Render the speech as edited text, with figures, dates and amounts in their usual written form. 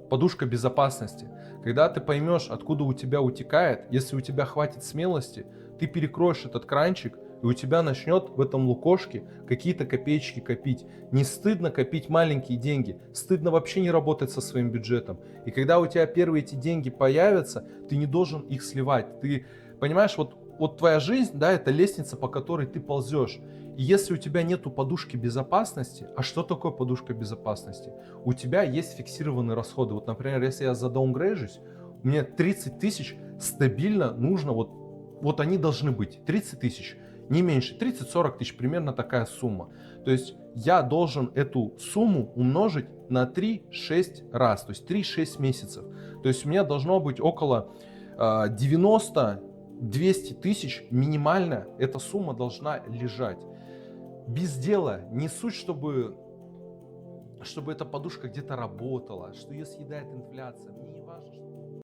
подушка безопасности. Когда ты поймешь, откуда у тебя утекает, если у тебя хватит смелости, ты перекроешь этот кранчик, и у тебя начнет в этом лукошке какие-то копеечки копить. Не стыдно копить маленькие деньги, стыдно вообще не работать со своим бюджетом. И когда у тебя первые эти деньги появятся, ты не должен их сливать. Ты понимаешь, вот твоя жизнь, да, это лестница, по которой ты ползешь. И если у тебя нету подушки безопасности, а что такое подушка безопасности? У тебя есть фиксированные расходы. Вот, например, если я задаунгрейжусь, у меня 30 тысяч стабильно нужно, вот они должны быть, 30 тысяч, не меньше, 30-40 тысяч, примерно такая сумма. То есть я должен эту сумму умножить на 3-6 раз, то есть 3-6 месяцев. То есть у меня должно быть около 90-200 тысяч минимально эта сумма должна лежать. Без дела, не суть, чтобы эта подушка где-то работала, что ее съедает инфляция. Мне не важно, что